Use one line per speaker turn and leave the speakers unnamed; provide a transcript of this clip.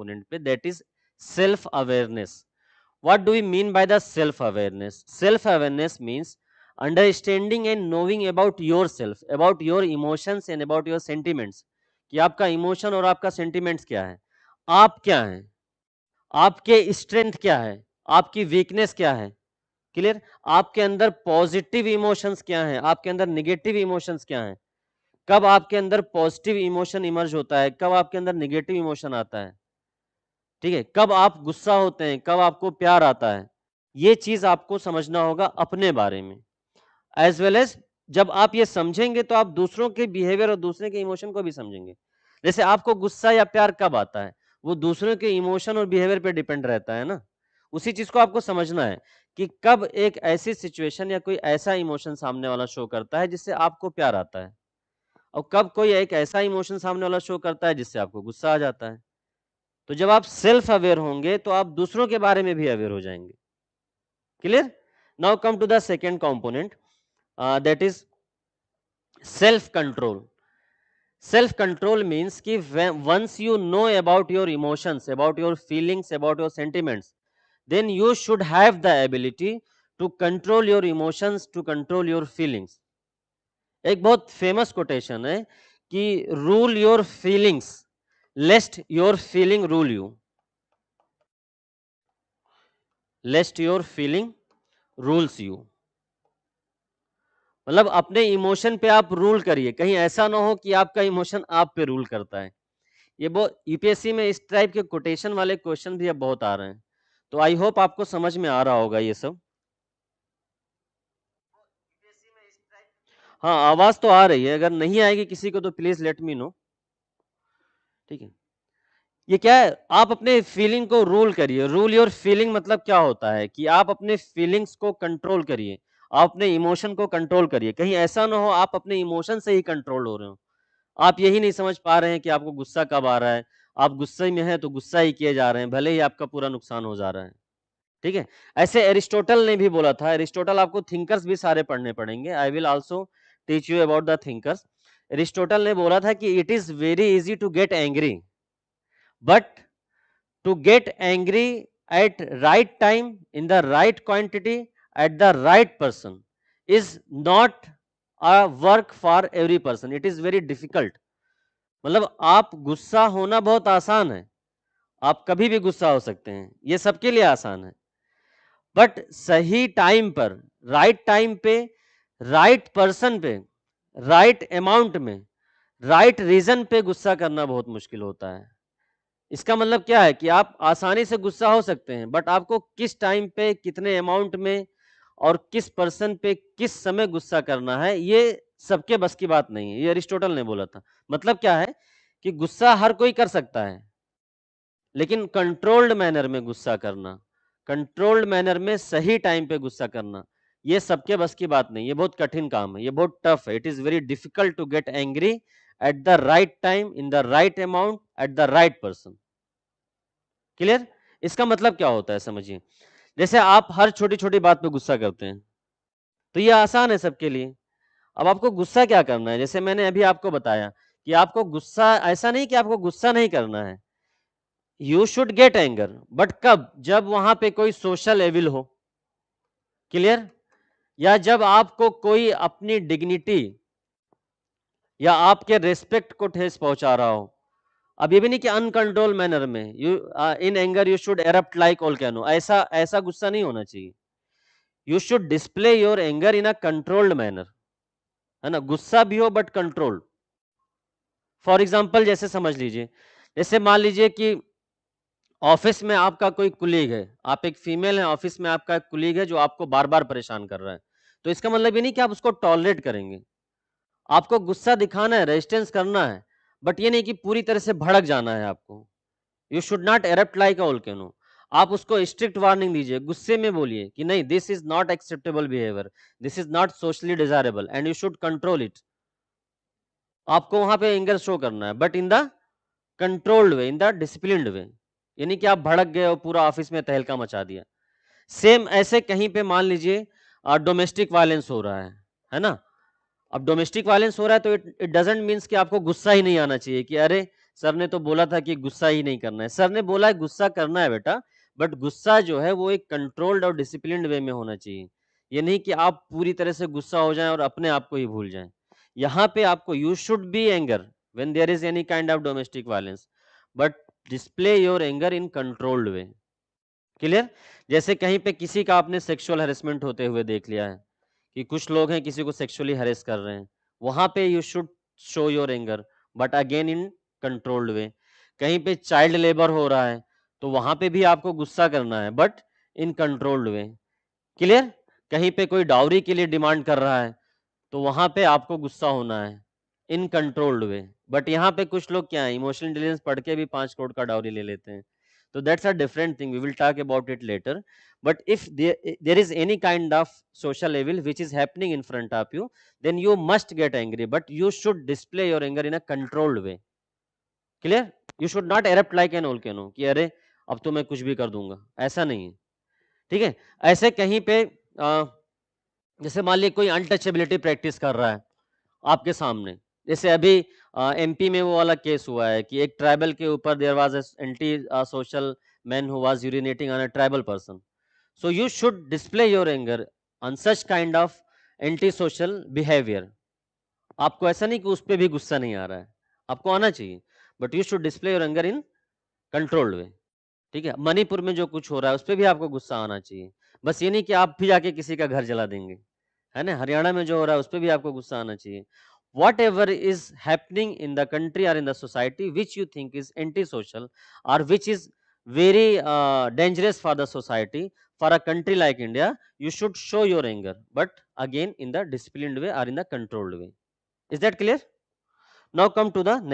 Component पे, that is self awareness. What do we mean by the self awareness? Self awareness means understanding and knowing about yourself, about your emotions and about your sentiments. कि आपका emotion और आपका sentiments क्या है, आप क्या हैं, आपके स्ट्रेंथ क्या है, आपकी वीकनेस क्या है. क्लियर. आपके अंदर पॉजिटिव इमोशंस क्या हैं, आपके अंदर निगेटिव इमोशंस क्या हैं, कब आपके अंदर पॉजिटिव इमोशन इमर्ज होता है, कब आपके अंदर निगेटिव इमोशन आता है. ठीक है. कब आप गुस्सा होते हैं, कब आपको प्यार आता है, ये चीज आपको समझना होगा अपने बारे में. एज वेल एज जब आप ये समझेंगे तो आप दूसरों के बिहेवियर और दूसरे के इमोशन को भी समझेंगे. जैसे आपको गुस्सा या प्यार कब आता है, वो दूसरों के इमोशन और बिहेवियर पे डिपेंड रहता है ना. उसी चीज को आपको समझना है कि कब एक ऐसी सिचुएशन या कोई ऐसा इमोशन सामने वाला शो करता है जिससे आपको प्यार आता है, और कब कोई एक ऐसा इमोशन सामने वाला शो करता है जिससे आपको गुस्सा आ जाता है. तो जब आप सेल्फ अवेयर होंगे तो आप दूसरों के बारे में भी अवेयर हो जाएंगे. Clear. Now come to the second component, that is self control. Self control means कि once you know about your emotions, about your feelings, about your sentiments, then you should have the ability to control your emotions, to control your feelings. एक बहुत famous quotation है कि rule your feelings lest your feeling rule you. Lest your feeling rules you. मतलब अपने emotion पे आप rule करिए, कहीं ऐसा ना हो कि आपका इमोशन आप पे रूल करता है. ये बहुत यूपीएससी में इस टाइप के कोटेशन वाले क्वेश्चन भी अब बहुत आ रहे हैं, तो आई होप आपको समझ में आ रहा होगा ये सब. हाँ, आवाज तो आ रही है, अगर नहीं आएगी किसी को तो प्लीज लेट मी नो. ठीक है. ये क्या है, आप अपने फीलिंग को रूल करिए. रूल योर फीलिंग मतलब क्या होता है कि आप अपने फीलिंग्स को कंट्रोल करिए, आप अपने इमोशन को कंट्रोल करिए. कहीं ऐसा ना हो आप अपने इमोशन से ही कंट्रोल हो रहे हो, आप यही नहीं समझ पा रहे हैं कि आपको गुस्सा कब आ रहा है, आप गुस्से में हैं तो गुस्सा ही किए जा रहे हैं, भले ही आपका पूरा नुकसान हो जा रहा है. ठीक है. ऐसे एरिस्टोटल ने भी बोला था. एरिस्टोटल, आपको थिंकर्स भी सारे पढ़ने पड़ेंगे, I will also teach you about the thinkers. Aristotle ने बोला था कि it is very easy to get angry, but to get angry at right time, in the right quantity, at the right person is not a work for every person. It is very difficult. मतलब आप गुस्सा होना बहुत आसान है, आप कभी भी गुस्सा हो सकते हैं, ये सबके लिए आसान है. बट सही टाइम पर, राइट टाइम पे, राइट पर्सन पे, राइट अमाउंट में, राइट रीजन पे गुस्सा करना बहुत मुश्किल होता है. इसका मतलब क्या है कि आप आसानी से गुस्सा हो सकते हैं, बट आपको किस टाइम पे, कितने अमाउंट में और किस पर्सन पे किस समय गुस्सा करना है, ये सबके बस की बात नहीं है. ये अरिस्टोटल ने बोला था. मतलब क्या है कि गुस्सा हर कोई कर सकता है, लेकिन कंट्रोल्ड मैनर में गुस्सा करना, कंट्रोल्ड मैनर में सही टाइम पे गुस्सा करना, ये सबके बस की बात नहीं. ये बहुत कठिन काम है, ये बहुत टफ है. It is very difficult to get angry at the right time, in the right amount, at the right person. Clear. इसका मतलब क्या होता है समझिए. जैसे आप हर छोटी छोटी बात पे गुस्सा करते हैं, तो ये आसान है सबके लिए. अब आपको गुस्सा क्या करना है, जैसे मैंने अभी आपको बताया कि आपको गुस्सा, ऐसा नहीं कि आपको गुस्सा नहीं करना है, you should get anger, but कब, जब वहां पे कोई सोशल एविल हो. क्लियर. या जब आपको कोई अपनी डिग्निटी या आपके रेस्पेक्ट को ठेस पहुंचा रहा हो. अब ये भी नहीं कि अनकंट्रोल मैनर में, you in anger you should erupt like volcano, ऐसा ऐसा गुस्सा नहीं होना चाहिए. You should display your anger in a controlled manner, है ना. गुस्सा भी हो बट कंट्रोल्ड. फॉर एग्जांपल जैसे समझ लीजिए, जैसे मान लीजिए कि ऑफिस में आपका कोई कुलीग है, आप एक फीमेल है, ऑफिस में आपका एक कुलीग है जो आपको बार बार परेशान कर रहा है, तो इसका मतलब ये नहीं कि आप उसको टॉलरेट करेंगे. आपको गुस्सा दिखाना है, रेजिस्टेंस करना है, बट ये नहीं कि पूरी तरह से भड़क जाना है आपको. You should not erupt like a volcano. आप उसको स्ट्रिक्ट वार्निंग दीजिए, गुस्से में बोलिए कि नहीं, this is not acceptable behaviour, this is not socially desirable and you should control it. आपको वहां पे एंगर शो करना है, but in the controlled way, in the disciplined way. यानी कि आप भड़क गए और पूरा ऑफिस में तहलका मचा दिया. सेम ऐसे कहीं पे मान लीजिए डोमेस्टिक वायलेंस हो रहा है ना. अब डोमेस्टिक वायलेंस हो रहा है तो इट डजंट मीन्स कि आपको गुस्सा ही नहीं आना चाहिए कि अरे सर ने तो बोला था कि गुस्सा ही नहीं करना है। सर ने बोला है गुस्सा करना है बेटा, बट गुस्सा जो है वो एक कंट्रोल्ड और डिसिप्लिन्ड वे में होना चाहिए। ये नहीं कि आप पूरी तरह से गुस्सा हो जाएं और अपने आप को ही भूल जाएं। यहाँ पे आपको you should be anger when there is any kind of domestic violence, but display your anger in controlled way. Clear? जैसे कहीं पे किसी का आपने सेक्सुअल हैरेसमेंट होते हुए देख लिया है कि कुछ लोग हैं किसी को सेक्सुअली हैरेस कर रहे हैं, वहां पे you should show your anger, but again in controlled वे। कहीं पे चाइल्ड लेबर हो रहा है तो वहां पे भी आपको गुस्सा करना है, but in controlled way. Clear? कहीं पे कोई डाउरी के लिए डिमांड कर रहा है तो वहां पे आपको गुस्सा होना है इन कंट्रोल्ड वे। बट यहाँ पे कुछ लोग क्या है, इमोशनल इंटेलिजेंस पढ़ के भी 5 करोड़ का डाउरी ले लेते हैं। तो that's a different thing, we will talk about it later. But if there is any kind of social evil which is happening in front of you, then you must get angry, but you should display your anger in a controlled way. Clear? You should not erupt like an volcano कि अरे अब तो मैं कुछ भी कर दूंगा, ऐसा नहीं है। ठीक है? ऐसे कहीं पे जैसे मान लीजिए कोई अनटचेबिलिटी प्रैक्टिस कर रहा है आपके सामने, जैसे अभी एमपी में वो वाला केस हुआ है कि एक ट्राइबल के ऊपर there was anti social man who was urinating on a tribal person. So you should display your anger on such kind of anti social behaviour. आपको ऐसा नहीं कि उस पर भी गुस्सा नहीं आ रहा है, आपको आना चाहिए, but you should display your anger in controlled वे। ठीक है? मणिपुर में जो कुछ हो रहा है उस पर भी आपको गुस्सा आना चाहिए, बस ये नहीं कि आप भी जाके किसी का घर जला देंगे, है ना? हरियाणा में जो हो रहा है उस पर भी आपको गुस्सा आना चाहिए। Whatever is happening in the country और in the society which you think is anti social और which is very dangerous for the society, for a country like India, you should show your anger, but again in the disciplined way or in the controlled way. Is that clear? Now come to the next